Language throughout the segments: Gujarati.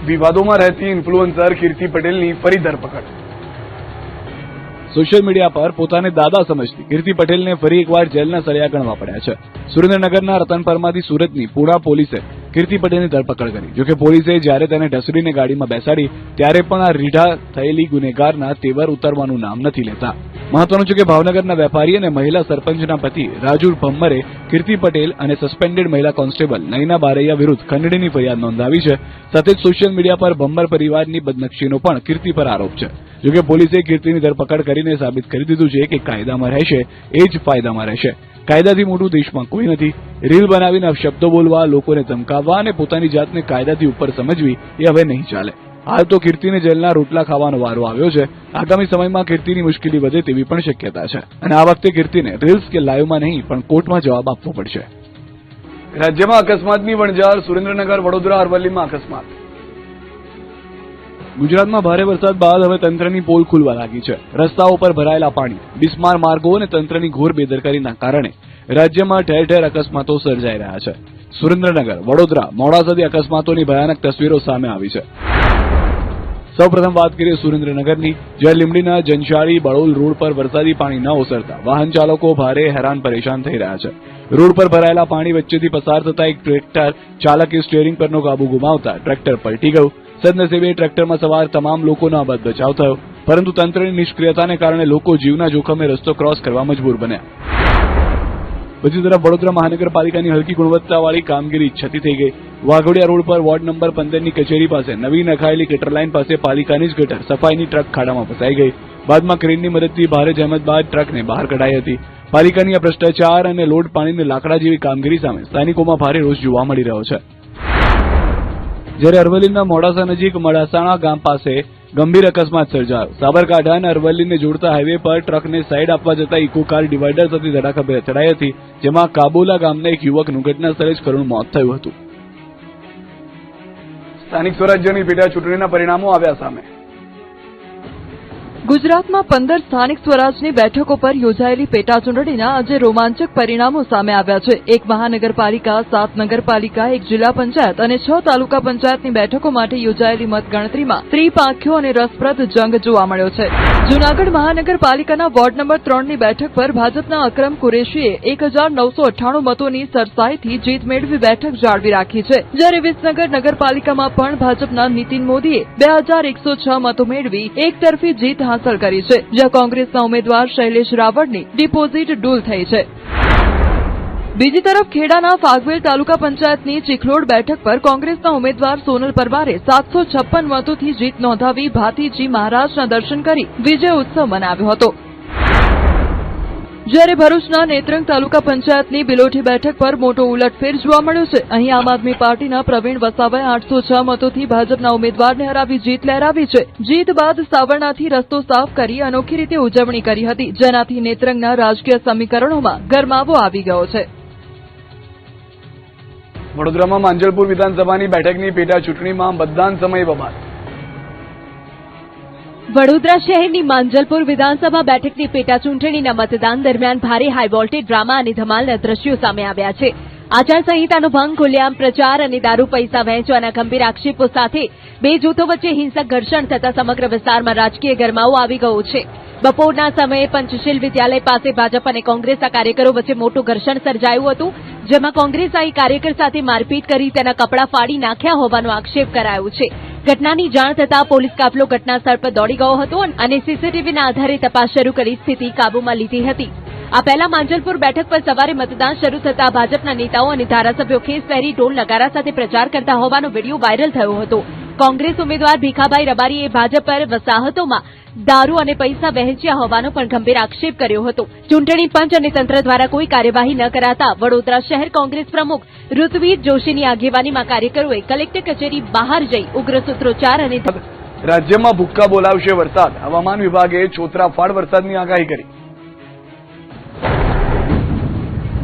વિવાદોમાં રહેતી ઇન્ફ્લુએન્સર કીર્તિ પટેલની ફરી ધરપકડ। સોશિયલ મીડિયા પર પોતાને દાદા સમજતી કીર્તિ પટેલને ફરી એકવાર જેલના સળિયા ગણવા પડ્યા છે। સુરેન્દ્રનગરના રતનપરમાંથી સુરતની પૂણા પોલીસે કીર્તિ પટેલની ધરપકડ કરી। જોકે પોલીસે જ્યારે તેને ઢસડીને ગાડીમાં બેસાડી ત્યારે પણ આ રીઢા થયેલી ગુનેગારના તેવર ઉતારવાનું નામ નથી લેતા। મહત્વનું છે કે ભાવનગરના વેપારી અને મહિલા સરપંચના પતિ રાજુ ભમ્મરે કીર્તિ પટેલ અને સસ્પેન્ડેડ મહિલા કોન્સ્ટેબલ નયના બારૈયા વિરુદ્ધ ખંડણીની ફરિયાદ નોંધાવી છે। સાથે જ સોશિયલ મીડિયા પર ભમ્મર પરિવારની બદનક્ષીનો પણ કીર્તિ પર આરોપ છે। જોકે પોલીસે કીર્તિની ધરપકડ કરીને સાબિત કરી દીધું છે કે કાયદામાં રહેશે એ જ ફાયદામાં રહેશે। કાયદાથી મોટું દેશમાં કોઈ નથી। રીલ બનાવીને શબ્દો બોલવા, લોકોને ધમકાવવા અને પોતાની જાતને કાયદાથી ઉપર સમજવી એ હવે નહીં ચાલે। હાલ તો કીર્તિને જેલના રોટલા ખાવાનો વારો આવ્યો છે। આગામી સમયમાં કીર્તિની મુશ્કેલી વધે તેવી પણ શક્યતા છે અને આ વખતે કીર્તિને રીલ્સ કે લાઈવમાં નહીં પણ કોર્ટમાં જવાબ આપવો પડશે। રાજ્યમાં અકસ્માતની વણઝાર, સુરેન્દ્રનગર, વડોદરા, અરવલ્લીમાં અકસ્માત। ગુજરાતમાં ભારે વરસાદ બાદ હવે તંત્રની પોલ ખુલવા લાગી છે। રસ્તાઓ પર ભરાયેલા પાણી, બિસ્માર માર્ગો અને તંત્રની ઘોર બેદરકારીના કારણે રાજ્યમાં ઠેર ઠેર અકસ્માતો સર્જાઈ રહ્યા છે। સુરેન્દ્રનગર, વડોદરા, મોડાસાથી અકસ્માતોની ભયાનક તસવીરો સામે આવી છે। સૌપ્રથમ વાત કરીએ સુરેન્દ્રનગરની, જ્યાં લીંબડીના જનશાળી બળોલ રોડ પર વરસાદી પાણી ન ઓસરતા વાહન ચાલકો ભારે હેરાન પરેશાન થઈ રહ્યા છે। રોડ પર ભરાયેલા પાણી વચ્ચેથી પસાર થતા એક ટ્રેક્ટર ચાલકે સ્ટીયરિંગ પરનો કાબુ ગુમાવતા ટ્રેક્ટર પલટી ગયું। સદનસીબે ટ્રેક્ટરમાં સવાર તમામ લોકોનો આબાદ બચાવ થયો, પરંતુ તંત્રની નિષ્ક્રિયતાને કારણે લોકો જીવના જોખમે રસ્તો ક્રોસ કરવા મજબૂર બન્યા। બીજી તરફ વડોદરા મહાનગરપાલિકાની હલકી ગુણવત્તાવાળી કામગીરી છતી થઈ ગઈ। વાઘોડિયા રોડ પર વોર્ડ નંબર 15ની કચેરી પાસે નવી નખાયેલી ગટર લાઇન પાસે પાલિકાની જ ગટર સફાઈની ટ્રક ખાડામાં ફસાઈ ગઈ। બાદમાં ક્રેનની મદદથી ભારે જહેમત બાદ ટ્રકને બહાર કઢાઈ હતી। પાલિકાની આ ભ્રષ્ટાચાર અને લોડ પાણીને લાકડા જેવી કામગીરી સામે સ્થાનિકોમાં ભારે રોષ જોવા મળી રહ્યો છે। જ્યારે અરવલ્લીના મોડાસા નજીક મડાસાણા ગામ પાસે ગંભીર અકસ્માત સર્જાયો। સાબરકાંઠા અને અરવલ્લીને જોડતા હાઈવે પર ટ્રકને સાઈડ આપવા જતા ઇકો કાર ડિવાઈડર સાથે ધડાકાભેર અથડાઈ હતી, જેમાં કાબોલા ગામના એક યુવકનું ઘટના સ્થળે જ કરુણ મોત થયું હતું। સ્થાનિક સ્વરાજ્યની પેટા ચૂંટણીના પરિણામો આવ્યા સામે। ગુજરાતમાં 15 સ્થાનિક સ્વરાજની બેઠકો પર યોજાયેલી પેટા ચૂંટણીના આજે રોમાંચક પરિણામો સામે આવ્યા છે। એક મહાનગરપાલિકા, 7 નગરપાલિકા, 1 જિલ્લા પંચાયત અને 6 તાલુકા પંચાયતની બેઠકો માટે યોજાયેલી મતગણતરીમાં ત્રિપાંખ્યો અને રસપ્રદ જંગ જોવા મળ્યો છે। જૂનાગઢ મહાનગરપાલિકાના વોર્ડ નંબર 3ની બેઠક પર ભાજપના અકરમ કુરેશીએ 1998 મતોની સરસાઈથી જીત મેળવી બેઠક જાળવી રાખી છે, જ્યારે વિસનગર નગરપાલિકામાં પણ ભાજપના નીતિન મોદીએ 2106 મતો મેળવી એકતરફી જીત હાંસલ કરી છે, જ્યાં કોંગ્રેસના ઉમેદવાર શૈલેષ રાવળની ડિપોઝિટ ડૂલ થઈ છે। બીજી તરફ ખેડાના ફાગવેલ તાલુકા પંચાયતની ચીખલોડ બેઠક પર કોંગ્રેસના ઉમેદવાર સોનલ પરમારે 756 મતોથી જીત નોંધાવી ભાતીજી મહારાજના દર્શન કરી વિજય ઉત્સવ મનાવ્યો હતો। જ્યારે ભરૂચના નેત્રંગ તાલુકા પંચાયતની બિલોઠી બેઠક પર મોટો ઉલટફેર જોવા મળ્યો છે। અહીં આમ આદમી પાર્ટીના પ્રવીણ વસાવાએ 806 મતોથી ભાજપના ઉમેદવારને હરાવી જીત લહેરાવી છે। જીત બાદ સાવરણાથી રસ્તો સાફ કરી અનોખી રીતે ઉજવણી કરી હતી, જેનાથી નેત્રંગના રાજકીય સમીકરણોમાં ગરમાવો આવી ગયો છે। વડોદરામાં માંજલપુર વિધાનસભાની બેઠકની પેટા ચૂંટણીમાં મતદાન સમય બબાલ। વડોદરા શહેરની માંજલપુર વિધાનસભા બેઠકની પેટા ચૂંટણીના મતદાન દરમિયાન ભારે હાઈ વોલ્ટેજ ડ્રામા અને ધમાલના દ્રશ્યો સામે આવ્યા છે। આચારસંહિતાનો ભંગ, ખુલ્લેઆમ પ્રચાર અને દારૂ પૈસા વહેંચવાના ગંભીર આક્ષેપો સાથે બે જૂથો વચ્ચે હિંસક ઘર્ષણ થતા સમગ્ર વિસ્તારમાં રાજકીય ગરમાવો આવી ગયો છે। બપોરના સમયે પંચશીલ વિદ્યાલય પાસે ભાજપ અને કોંગ્રેસના કાર્યકરો વચ્ચે મોટું ઘર્ષણ સર્જાયું હતું, જેમાં કોંગ્રેસના એક કાર્યકર સાથે મારપીટ કરી તેના કપડાં ફાડી નાખ્યા હોવાનો આક્ષેપ કરાયો છે। ઘટનાની જાણ થતાં પોલીસ કાફલો ઘટના સ્થળ પર દોડી ગયો હતો અને સીસીટીવીના આધારે તપાસ શરૂ કરી સ્થિતિ કાબૂમાં લીધી હતી। આ પહેલા માંજલપુર બેઠક પર સવારે મતદાન શરૂ થતા ભાજપના નેતાઓ અને ધારાસભ્યો ખેસ પહેરી ઢોલ નગારા સાથે પ્રચાર કરતા હોવાનો વિડીયો વાયરલ થયો હતો। કોંગ્રેસ ઉમેદવાર ભીખાભાઈ રબારીએ ભાજપ પર વસાહતોમાં દારૂ અને પૈસા વહેંચ્યા હોવાનો પણ ગંભીર આક્ષેપ કર્યો હતો। ચૂંટણી પંચ અને તંત્ર દ્વારા કોઈ કાર્યવાહી ન કરાતા વડોદરા શહેર કોંગ્રેસ પ્રમુખ ઋત્વિજ જોશીની આગેવાનીમાં કાર્યકરોએ કલેક્ટર કચેરી બહાર જઈ ઉગ્ર સૂત્રોચ્ચાર અને રાજ્યમાં ભૂક્કા બોલાવશે વરસાદ, હવામાન વિભાગે છોતરાફાડ વરસાદની આગાહી કરી।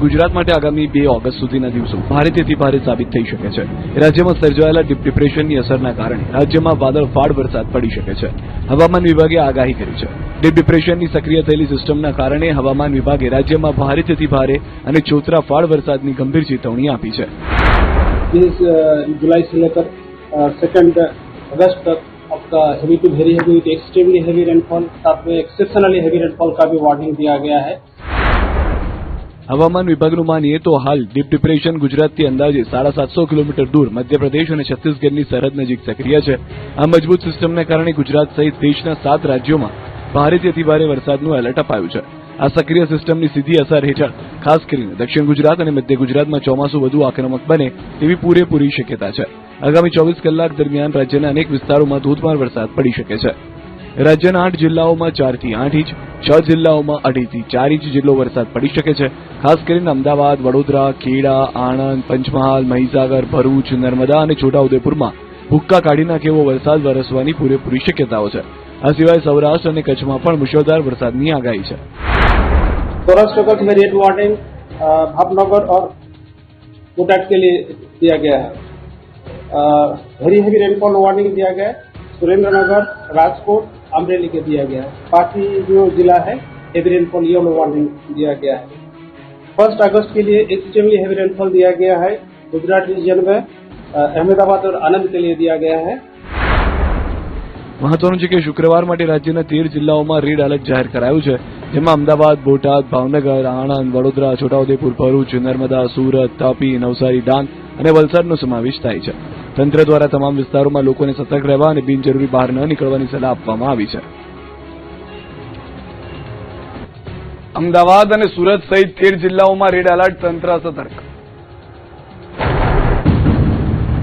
ગુજરાત માટે આગામી 2 ઓગસ્ટ સુધીના દિવસો ભારેથી ભારે સાબિત થઈ શકે છે। રાજ્યમાં સર્જાયેલા ડિપ્રેશનની અસરના કારણે રાજ્યમાં વાદળફાડ વરસાદ પડી શકે છે, હવામાન વિભાગે આગાહી કરી છે। ડિપ્રેશનની સક્રિય થયેલી સિસ્ટમના કારણે હવામાન વિભાગે રાજ્યમાં ભારેથી ભારે અને છોતરાફાડ વરસાદની ગંભીર ચેતવણી આપી છે। जुलाई से लेकर 2 अगस्त तक आपका heavy to very heavy with extremely heavy rainfall, साथ में एक्सेप्शनली हेवी रेनफॉल का भी वार्निंग दिया गया है। હવામાન વિભાગનું માનીએ તો હાલ ડીપ ડિપ્રેશન ગુજરાતથી અંદાજે 750 કિલોમીટર દૂર મધ્યપ્રદેશ અને છત્તીસગઢની સરહદ નજીક સક્રિય છે. આ મજબૂત સિસ્ટમને કારણે ગુજરાત સહિત દેશના 7 રાજ્યોમાં ભારેથી અતિભારે વરસાદનું એલર્ટ અપાયું છે. આ સક્રિય સિસ્ટમની સીધી અસર હેઠળ ખાસ કરીને દક્ષિણ ગુજરાત અને મધ્ય ગુજરાતમાં ચોમાસું વધુ આક્રમક બને તેવી પૂરેપૂરી શક્યતા છે. આગામી 24 કલાક દરમિયાન રાજ્યના અનેક વિસ્તારોમાં ધોધમાર વરસાદ પડી શકે છે. રાજ્યના 8 જિલ્લાઓમાં 4 થી 8 ઇંચ, 6 જિલ્લાઓમાં 2.5 થી 4 ઇંચ જેટલો વરસાદ પડી શકે છે. ખાસ કરીને અમદાવાદ, વડોદરા, ખેડા, આણંદ, પંચમહાલ, મહીસાગર, ભરૂચ, નર્મદા અને છોટાઉદેપુરમાં ભૂક્કા કાઢી નાખે એવો વરસાદ વરસવાની પૂરેપૂરી શક્યતાઓ છે. આ સિવાય સૌરાષ્ટ્ર અને કચ્છમાં પણ મુશળધાર વરસાદની આગાહી છે. सौराष्ट्र कच्छ में रेड वार्निंग भावनगर और बोटाड के लिए दिया गया है। वेरी हेवी रेनफॉल वार्निंग दिया गया है सुरेंद्रनगर, राजकोट, अमरेली के दिया गया है। बाकी जो जिला है हेवी रेनफॉल येलो वार्निंग दिया गया है। 1 अगस्त के लिए एक्सट्रीमली हेवी रेनफॉल दिया गया है गुजरात रीजन में, अहमदाबाद और आनंद के लिए दिया गया है। મહત્વનું છે કે શુક્રવાર માટે રાજ્યના 13 જિલ્લાઓમાં રેડ એલર્ટ જાહેર કરાયું છે, જેમાં અમદાવાદ, બોટાદ, ભાવનગર, આણંદ, વડોદરા, છોટાઉદેપુર, ભરૂચ, નર્મદા, સુરત, તાપી, નવસારી, ડાંગ અને વલસાડનો સમાવેશ થાય છે. તંત્ર દ્વારા તમામ વિસ્તારોમાં લોકોને સતર્ક રહેવા અને બિનજરૂરી બહાર ન નીકળવાની સલાહ આપવામાં આવી છે. અમદાવાદ અને સુરત સહિત 13 જિલ્લાઓમાં રેડ એલર્ટ, તંત્ર સતર્ક.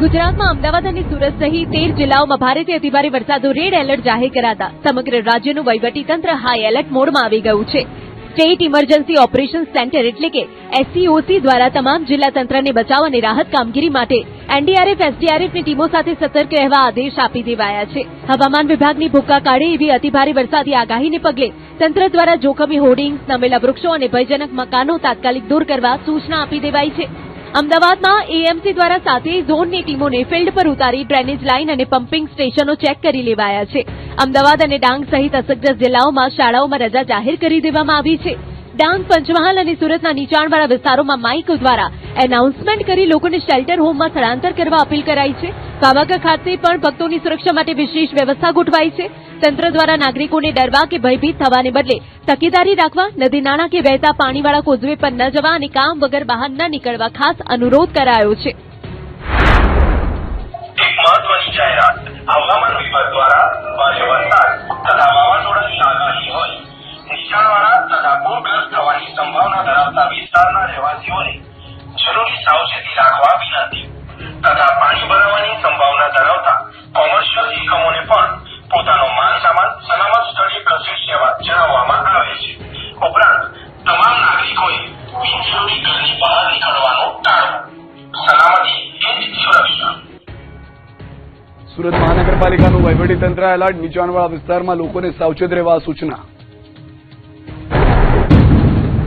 ગુજરાતમાં અમદાવાદ અને સુરત સહિત 13 જિલ્લાઓમાં ભારેથી અતિભારે વરસાદનું રેડ એલર્ટ જાહેર કરાતા સમગ્ર રાજ્યનું વહીવટીતંત્ર હાઈ એલર્ટ મોડમાં આવી ગયું છે. સ્ટેટ ઇમરજન્સી ઓપરેશન સેન્ટર એટલે કે એસસીઓસી દ્વારા તમામ જિલ્લા તંત્રને બચાવ અને રાહત કામગીરી માટે એનડીઆરએફ, એસડીઆરએફની ટીમો સાથે સતર્ક રહેવા આદેશ આપી દેવાયા છે. હવામાન વિભાગની ભૂક્કા કાઢે એવી અતિભારે વરસાદી આગાહીને પગલે તંત્ર દ્વારા જોખમી હોર્ડિંગ્સ, નમેલા વૃક્ષો અને ભયજનક મકાનો તાત્કાલિક દૂર કરવા સૂચના આપી દેવાઈ છે. અમદાવાદમાં એએમસી દ્વારા 7 ઝોનની ટીમોને ફિલ્ડ પર ઉતારી ડ્રેનેજ લાઇન અને પમ્પિંગ સ્ટેશનો ચેક કરી લેવાયા છે. અમદાવાદ અને ડાંગ સહિત અસરગ્રસ્ત જિલ્લાઓમાં શાળાઓમાં રજા જાહેર કરી દેવામાં આવી છે. ડાંગ, પંચમહાલ અને સુરતના નીચાણવાળા વિસ્તારોમાં માઇક દ્વારા એનાઉન્સમેન્ટ કરી લોકોને શેલ્ટર હોમમાં સ્થળાંતર કરવા અપીલ કરાઈ છે. પાવાગઢ ખાતે પણ ભક્તોની સુરક્ષા માટે વિશેષ વ્યવસ્થા ગોઠવાઈ છે. તંત્ર દ્વારા નાગરિકોને ડરવા કે ભયભીત થવાને બદલે તકેદારી રાખવા, નદી નાળા કે વહેતા પાણીવાળા કોઝવે પર ન જવા અને કામ વગર બહાર ન નીકળવા ખાસ અનુરોધ કરાયો છે. એક મહત્વની જાહેરાત. હવામાન વિભાગ દ્વારા ભારે વરસાદ તથા વાવાઝોડાની આગાહી હોય નીચાણવાળા તથા પૂરગ્રસ્ત થવાની સંભાવના ધરાવતા વિસ્તારના રહેવાસીઓને જરૂરી સાવચેતી રાખવા વિનંતી તથા પાણી ભરાવાની સંભાવના ધરાવતા કોમર્શિયલ એકમોને પણ પોતાનો માલ સામાન સલામત સ્થળે ખસેડવા જણાવવામાં આવે છે. ઉપરાંત તમામ નાગરિકોએ બિનજરૂરી ઘરની બહાર નીકળવાનું ટાળવું. સલામતી એ જ સુરક્ષા. સુરત મહાનગરપાલિકાનું વહીવટીતંત્ર એલર્ટ, નીચાણવાળા વિસ્તારમાં લોકોને સાવચેત રહેવા સૂચના.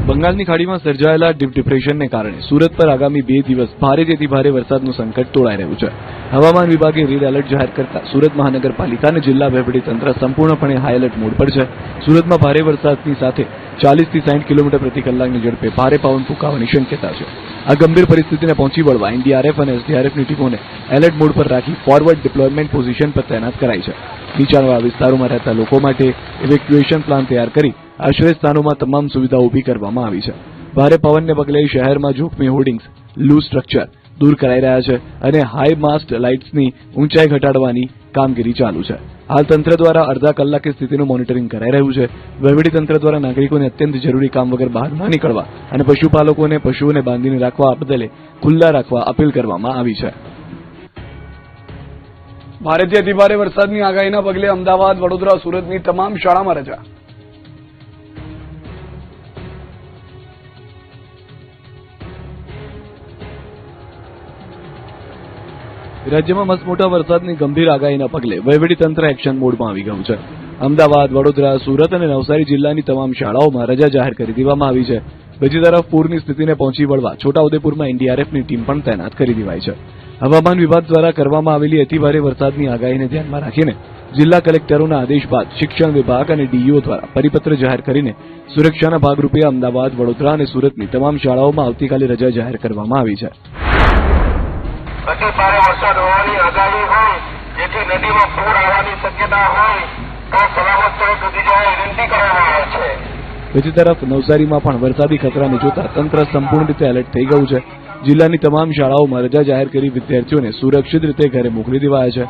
બંગાળની ખાડીમાં સર્જાયેલા ડીપ ડિપ્રેશનને કારણે સુરત પર આગામી 2 દિવસ ભારેથી અતિભારે વરસાદનું સંકટ તોળાઈ રહ્યું છે. હવામાન વિભાગે રેડ એલર્ટ જાહેર કરતા સુરત મહાનગરપાલિકા અને જિલ્લા વહીવટીતંત્ર સંપૂર્ણપણે હાઈ એલર્ટ મોડ પર છે. સુરતમાં ભારે વરસાદની સાથે 40 થી 60 કિલોમીટર પ્રતિ કલાકની ઝડપે ભારે પવન ફૂંકાવાની શક્યતા છે. આ ગંભીર પરિસ્થિતિને પહોંચી વળવા એનડીઆરએફ અને એસડીઆરએફની ટીમોને એલર્ટ મોડ પર રાખી ફોરવર્ડ ડિપ્લોયમેન્ટ પોઝિશન પર તૈનાત કરાઈ છે. નીચાણવાળા વિસ્તારોમાં રહેતા લોકો માટે ઇવેક્યુએશન પ્લાન તૈયાર કરી આશ્રય સ્થાનોમાં તમામ સુવિધાઓ ઊભી કરવામાં આવી છે. ભારે પવનને પગલે શહેરમાં જોખમી હોર્ડિંગ્સ, લૂઝ સ્ટ્રક્ચર દૂર કરાઈ રહ્યા છે અને હાઈ માસ્ટ લાઇટ્સની ઊંચાઈ ઘટાડવાની કામગીરી ચાલુ છે. હાલ તંત્ર દ્વારા અડધા કલાકે સ્થિતિનું મોનિટરિંગ કરાઈ રહ્યું છે. વહીવટીતંત્ર દ્વારા નાગરિકોને અત્યંત જરૂરી કામ વગર બહાર ન નીકળવા અને પશુપાલકોને પશુઓને બાંધીને રાખવા બદલે ખુલ્લા રાખવા અપીલ કરવામાં આવી છે. ભારેથી અતિભારે વરસાદની આગાહીના પગલે અમદાવાદ, વડોદરા, સુરતની તમામ શાળામાં રજા. રાજ્યમાં મસમોટા વરસાદની ગંભીર આગાહીના પગલે વહીવટીતંત્ર એક્શન મોડમાં આવી ગયું છે. અમદાવાદ, વડોદરા, સુરત અને નવસારી જિલ્લાની તમામ શાળાઓમાં રજા જાહેર કરી દેવામાં આવી છે. બીજી તરફ પૂરની સ્થિતિને પહોંચી વળવા છોટાઉદેપુરમાં એનડીઆરએફની ટીમ પણ તૈનાત કરી દેવાઈ છે. હવામાન વિભાગ દ્વારા કરવામાં આવેલી અતિભારે વરસાદની આગાહીને ધ્યાનમાં રાખીને જિલ્લા કલેક્ટરોના આદેશ બાદ શિક્ષણ વિભાગ અને ડીઈઓ દ્વારા પરિપત્ર જાહેર કરીને સુરક્ષાના ભાગરૂપે અમદાવાદ, વડોદરા અને સુરતની તમામ શાળાઓમાં આવતીકાલે રજા જાહેર કરવામાં આવી છે. અતિ ભારે વરસાદ હોવાની આગાહી હોય જેથી જેથી નદીમાં પૂર આવવાની શક્યતા હોય તો સલામત સ્થળે ખસી જવા વિનંતી કરવામાં આવે છે. બીજી તરફ નવસારીમાં પણ વરસાદી ખતરાને જોતા તંત્ર સંપૂર્ણ રીતે એલર્ટ થઈ ગયું છે. જિલ્લાની તમામ શાળાઓમાં રજા જાહેર કરી વિદ્યાર્થીઓને સુરક્ષિત રીતે ઘરે મોકલી દેવાયા છે.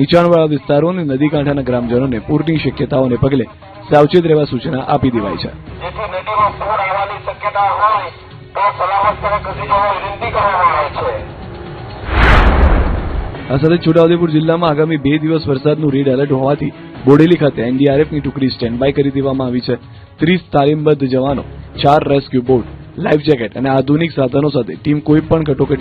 નીચાણવાળા વિસ્તારો અને નદી કાંઠાના ગ્રામજનોને પૂરની શક્યતાઓને પગલે સાવચેત રહેવા સૂચના આપી દેવાઈ છે. જેથી નદીમાં પૂર આવવાની શક્યતા હોય તો સલામત સ્થળે ખસી જવા વિનંતી કરવામાં આવે છે. આ સાથે છોટાઉદેપુર જિલ્લામાં આગામી 2 દિવસ વરસાદનું રેડ એલર્ટ હોવાથી બોડેલી ખાતે એનડીઆરએફની ટુકડી સ્ટેન્ડ બાય કરી દેવામાં આવી છે. 30 તાલીમબદ્ધ જવાનો, 4 રેસ્ક્યુ બોટ, લાઈફ જેકેટ અને આધુનિક સાધનો સાથે ટીમ કોઈ પણ કટોકટી